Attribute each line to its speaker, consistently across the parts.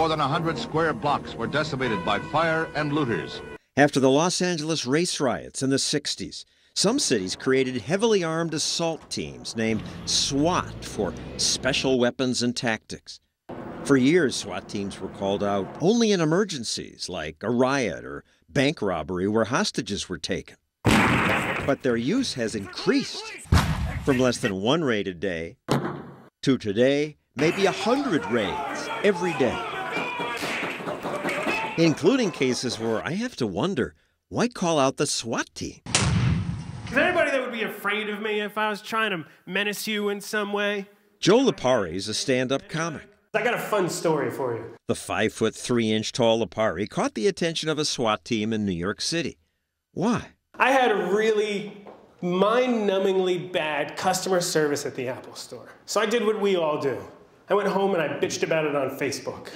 Speaker 1: More than 100 square blocks were decimated by fire and looters.
Speaker 2: After the Los Angeles race riots in the 60s, some cities created heavily armed assault teams named SWAT for Special Weapons and Tactics. For years, SWAT teams were called out only in emergencies like a riot or bank robbery where hostages were taken. But their use has increased from less than 1 raid a day to today, maybe 100 raids every day. Including cases where I have to wonder, why call out the SWAT team?
Speaker 3: Is there anybody that would be afraid of me if I was trying to menace you in some way?
Speaker 2: Joe Lipari is a stand-up comic.
Speaker 3: I got a fun story for you.
Speaker 2: The 5'3" tall Lipari caught the attention of a SWAT team in New York City. Why?
Speaker 3: I had a really mind-numbingly bad customer service at the Apple store. So I did what we all do. I went home and I bitched about it on Facebook.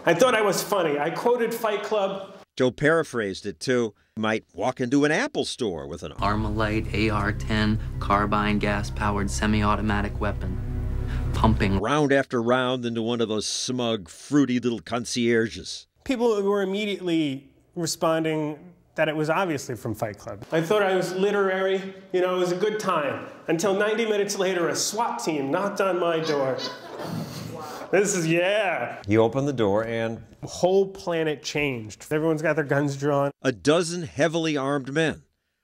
Speaker 3: I thought I was funny. I quoted Fight Club.
Speaker 2: Joe paraphrased it too. You might walk into an Apple store with an
Speaker 4: Armalite AR-10 carbine gas-powered semi-automatic weapon, pumping
Speaker 2: round after round into one of those smug, fruity little concierges.
Speaker 3: People were immediately responding that it was obviously from Fight Club. I thought I was literary, it was a good time, until 90 minutes later a SWAT team knocked on my door. This is, yeah.
Speaker 2: You open the door and
Speaker 3: the whole planet changed. Everyone's got their guns drawn.
Speaker 2: A dozen heavily armed men.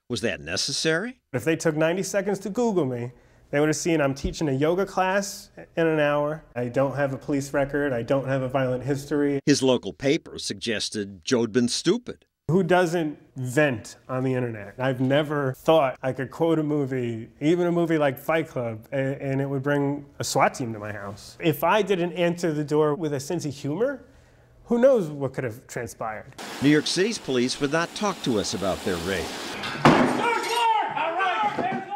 Speaker 2: Was that necessary?
Speaker 3: If they took 90 seconds to Google me, they would have seen I'm teaching a yoga class in an hour. I don't have a police record. I don't have a violent history.
Speaker 2: His local paper suggested Joe'd been stupid.
Speaker 3: Who doesn't vent on the internet? I've never thought I could quote a movie, even a movie like Fight Club, and it would bring a SWAT team to my house. If I didn't answer the door with a sense of humor, who knows what could have transpired.
Speaker 2: New York City's police would not talk to us about their raid.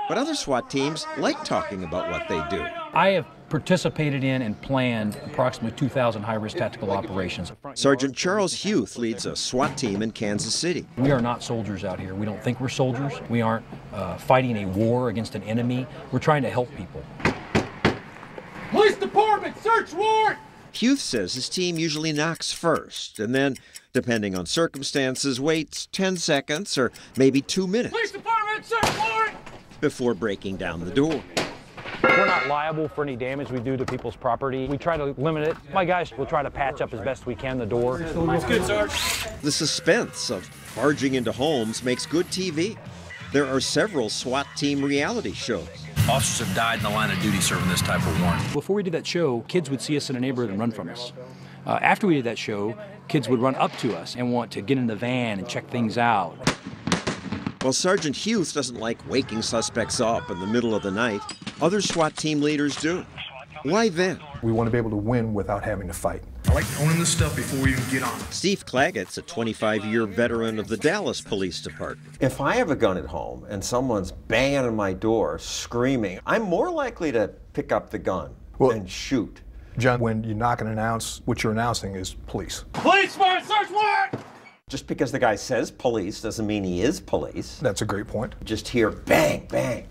Speaker 2: But other SWAT teams like talking about what they do.
Speaker 5: I have participated in and planned approximately 2,000 high-risk tactical operations.
Speaker 2: Sergeant Charles Huth leads a SWAT team in Kansas City.
Speaker 5: We are not soldiers out here. We don't think we're soldiers. We aren't fighting a war against an enemy. We're trying to help people.
Speaker 6: Police department, search warrant!
Speaker 2: Huth says his team usually knocks first, and then, depending on circumstances, waits 10 seconds or maybe 2 minutes.
Speaker 6: Police department, search warrant! Before
Speaker 2: breaking down the door.
Speaker 7: We're not liable for any damage we do to people's property. We try to limit it. My guys will try to patch up as best we can the door.
Speaker 3: That's good, Sarge.
Speaker 2: The suspense of barging into homes makes good TV. There are several SWAT team reality shows.
Speaker 8: Officers have died in the line of duty serving this type of warrant.
Speaker 5: Before we did that show, kids would see us in a neighborhood and run from us. After we did that show, kids would run up to us and want to get in the van and check things out.
Speaker 2: While Sergeant Huth doesn't like waking suspects up in the middle of the night, other SWAT team leaders do. Why then?
Speaker 9: We want to be able to win without having to fight.
Speaker 8: I like owning this stuff before we even get on it.
Speaker 2: Steve Claggett's a 25-year veteran of the Dallas Police Department.
Speaker 10: If I have a gun at home and someone's banging on my door, screaming, I'm more likely to pick up the gun and shoot.
Speaker 9: John, when you knock and announce, what you're announcing is police.
Speaker 6: Police, fire, search warrant!
Speaker 10: Just because the guy says police doesn't mean he is police.
Speaker 9: That's a great point.
Speaker 10: Just hear bang, bang.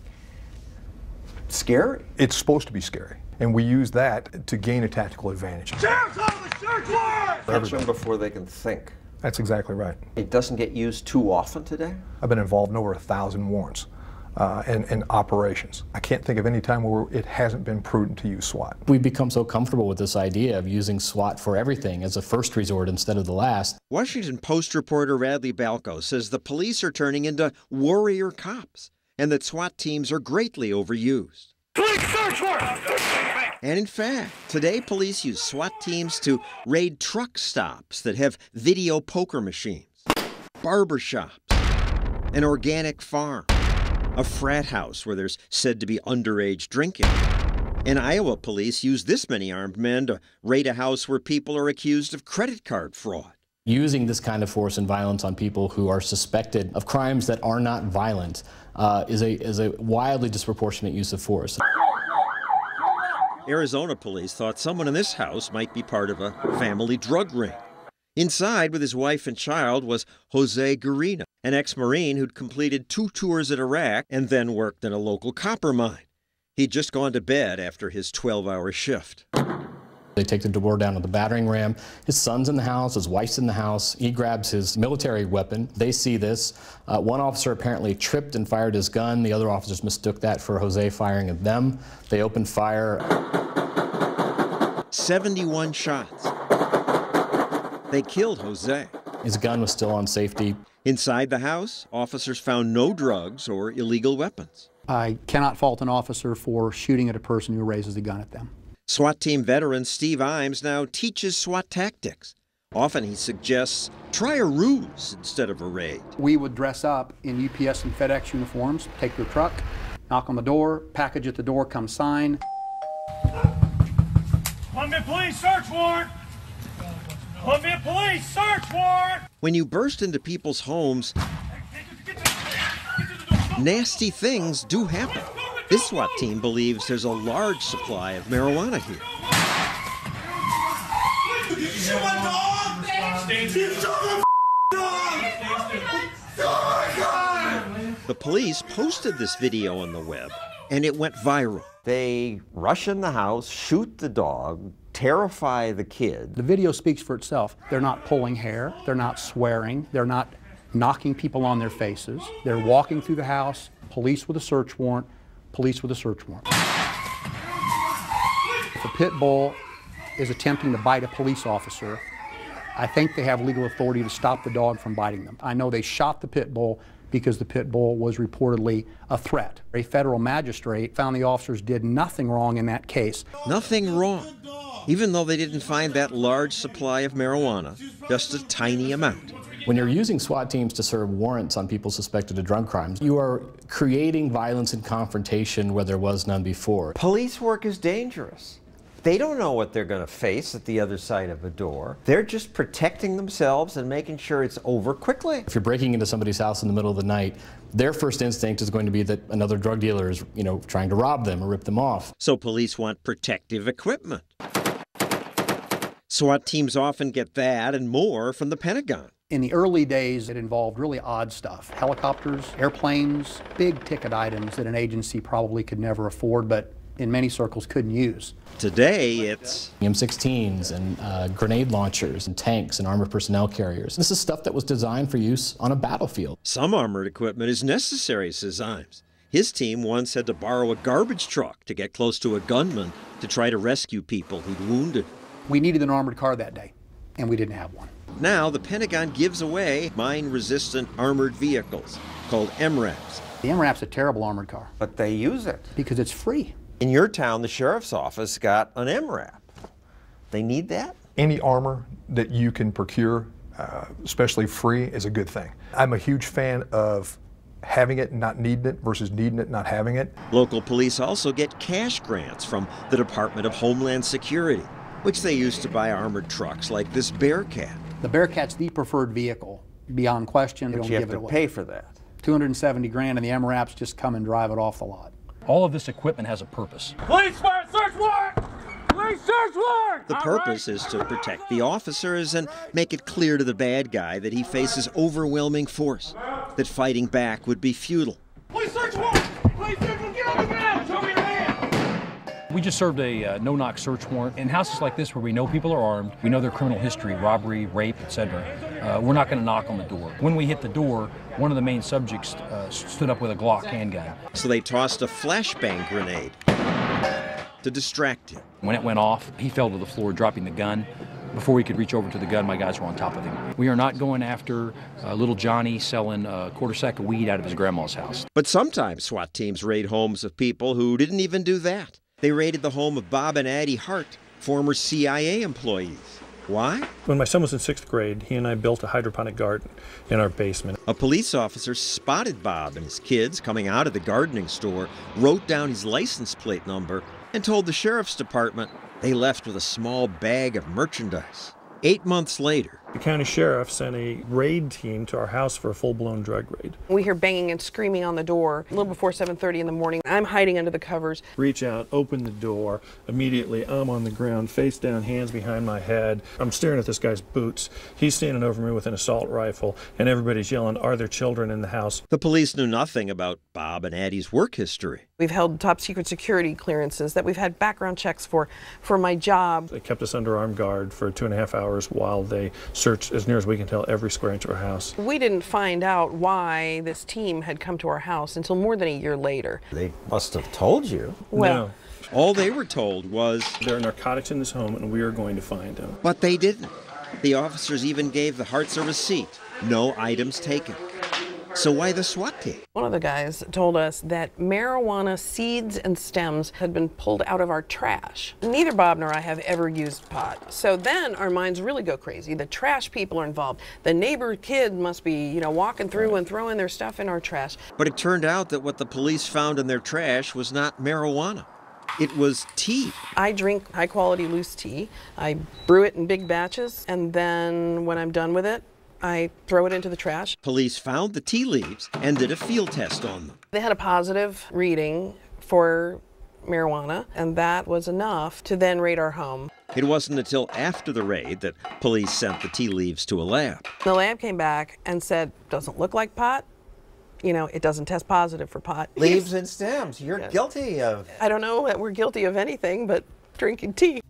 Speaker 10: Scary.
Speaker 9: It's supposed to be scary. And we use that to gain a tactical advantage.
Speaker 6: Sheriff's office, search warrant!
Speaker 10: Catch them before they can think.
Speaker 9: That's exactly right.
Speaker 10: It doesn't get used too often today?
Speaker 9: I've been involved in over 1,000 warrants and operations. I can't think of any time where it hasn't been prudent to use SWAT.
Speaker 11: We've become so comfortable with this idea of using SWAT for everything as a first resort instead of the last.
Speaker 2: Washington Post reporter Radley Balco says the police are turning into warrior cops and that SWAT teams are greatly overused.
Speaker 6: Police search warrant!
Speaker 2: And in fact, today police use SWAT teams to raid truck stops that have video poker machines, barber shops, an organic farm, a frat house where there's said to be underage drinking. And Iowa police use this many armed men to raid a house where people are accused of credit card fraud.
Speaker 11: Using this kind of force and violence on people who are suspected of crimes that are not violent is a wildly disproportionate use of force.
Speaker 2: Arizona police thought someone in this house might be part of a family drug ring. Inside with his wife and child was Jose Garina, an ex-Marine who'd completed 2 tours at Iraq and then worked in a local copper mine. He'd just gone to bed after his 12-hour shift.
Speaker 11: They take the door down to the battering ram. His son's in the house, his wife's in the house. He grabs his military weapon. They see this. One officer apparently tripped and fired his gun. The other officers mistook that for Jose firing at them. They opened fire.
Speaker 2: 71 shots. They killed Jose.
Speaker 11: His gun was still on safety.
Speaker 2: Inside the house, officers found no drugs or illegal weapons.
Speaker 12: I cannot fault an officer for shooting at a person who raises a gun at them.
Speaker 2: SWAT team veteran Steve Imes now teaches SWAT tactics. Often he suggests try a ruse instead of a raid.
Speaker 12: We would dress up in UPS and FedEx uniforms, take your truck, knock on the door, package at the door, come sign.
Speaker 6: Columbia Police search warrant! Columbia Police search warrant!
Speaker 2: When you burst into people's homes, nasty things do happen. This SWAT team believes there's a large supply of marijuana here.
Speaker 6: You shoot my dog! You shot my dog!
Speaker 2: The police posted this video on the web, and it went viral.
Speaker 10: They rush in the house, shoot the dog, terrify the kid.
Speaker 12: The video speaks for itself. They're not pulling hair, they're not swearing, they're not knocking people on their faces. They're walking through the house, police with a search warrant, police with a search warrant. If a pit bull is attempting to bite a police officer, I think they have legal authority to stop the dog from biting them. I know they shot the pit bull because the pit bull was reportedly a threat. A federal magistrate found the officers did nothing wrong in that case.
Speaker 2: Nothing wrong, even though they didn't find that large supply of marijuana, just a tiny amount.
Speaker 11: When you're using SWAT teams to serve warrants on people suspected of drug crimes, you are creating violence and confrontation where there was none before.
Speaker 10: Police work is dangerous. They don't know what they're going to face at the other side of a door. They're just protecting themselves and making sure it's over quickly.
Speaker 11: If you're breaking into somebody's house in the middle of the night, their first instinct is going to be that another drug dealer is, trying to rob them or rip them off.
Speaker 2: So police want protective equipment. SWAT teams often get that and more from the Pentagon.
Speaker 12: In the early days, it involved really odd stuff. Helicopters, airplanes, big ticket items that an agency probably could never afford, but in many circles couldn't use.
Speaker 2: Today, it's
Speaker 11: M16s and grenade launchers and tanks and armored personnel carriers. This is stuff that was designed for use on a battlefield.
Speaker 2: Some armored equipment is necessary, says Imes. His team once had to borrow a garbage truck to get close to a gunman to try to rescue people who'd wounded.
Speaker 12: We needed an armored car that day, and we didn't have one.
Speaker 2: Now, the Pentagon gives away mine-resistant armored vehicles called MRAPs.
Speaker 12: The MRAP's a terrible armored car.
Speaker 10: But they use it.
Speaker 12: Because it's free.
Speaker 10: In your town, the sheriff's office got an MRAP. They need that?
Speaker 9: Any armor that you can procure, especially free, is a good thing. I'm a huge fan of having it and not needing it versus needing it and not having it.
Speaker 2: Local police also get cash grants from the Department of Homeland Security, which they use to buy armored trucks like this Bearcat.
Speaker 12: The Bearcat's the preferred vehicle, beyond question.
Speaker 10: But you have to pay for that.
Speaker 12: $270 grand, and the MRAPs just come and drive it off the lot.
Speaker 5: All of this equipment has a purpose.
Speaker 6: Police fire search warrant! Police search warrant!
Speaker 2: The purpose is to protect the officers and make it clear to the bad guy that he faces overwhelming force, that fighting back would be futile.
Speaker 6: Police search warrant! Police search warrant! Get on the ground! Show me your hand!
Speaker 5: We just served a no-knock search warrant. In houses like this where we know people are armed, we know their criminal history, robbery, rape, etc., we're not going to knock on the door. When we hit the door, one of the main subjects stood up with a Glock handgun.
Speaker 2: So they tossed a flashbang grenade to distract him.
Speaker 5: When it went off, he fell to the floor, dropping the gun. Before we could reach over to the gun, my guys were on top of him. We are not going after little Johnny selling a quarter sack of weed out of his grandma's house.
Speaker 2: But sometimes SWAT teams raid homes of people who didn't even do that. They raided the home of Bob and Addie Hart, former CIA employees. Why?
Speaker 13: When my son was in 6th grade, he and I built a hydroponic garden in our basement.
Speaker 2: A police officer spotted Bob and his kids coming out of the gardening store, wrote down his license plate number, and told the sheriff's department they left with a small bag of merchandise. 8 months later,
Speaker 13: The county sheriff sent a raid team to our house for a full-blown drug raid.
Speaker 14: We hear banging and screaming on the door a little before 7:30 in the morning. I'm hiding under the covers.
Speaker 13: Reach out, open the door. Immediately, I'm on the ground, face down, hands behind my head. I'm staring at this guy's boots. He's standing over me with an assault rifle, and everybody's yelling, "Are there children in the house?"
Speaker 2: The police knew nothing about Bob and Addie's work history.
Speaker 14: We've held top secret security clearances that we've had background checks for my job.
Speaker 13: They kept us under armed guard for 2.5 hours while they searched, as near as we can tell, every square inch of our house.
Speaker 14: We didn't find out why this team had come to our house until more than a year later.
Speaker 10: They must have told you.
Speaker 14: Well,
Speaker 13: no.
Speaker 2: All they were told was,
Speaker 13: there are narcotics in this home and we are going to find them.
Speaker 2: But they didn't. The officers even gave the Hearts a receipt. No items taken. So why the SWAT team?
Speaker 14: One of the guys told us that marijuana seeds and stems had been pulled out of our trash. Neither Bob nor I have ever used pot. So then our minds really go crazy. The trash people are involved. The neighbor kid must be, walking through and throwing their stuff in our trash.
Speaker 2: But it turned out that what the police found in their trash was not marijuana. It was tea.
Speaker 14: I drink high-quality loose tea. I brew it in big batches, and then when I'm done with it, I throw it into the trash.
Speaker 2: Police found the tea leaves and did a field test on them.
Speaker 14: They had a positive reading for marijuana, and that was enough to then raid our home.
Speaker 2: It wasn't until after the raid that police sent the tea leaves to a lab.
Speaker 14: The lab came back and said, doesn't look like pot. It doesn't test positive for pot.
Speaker 10: Leaves and stems, you're guilty of...
Speaker 14: I don't know that we're guilty of anything but drinking tea.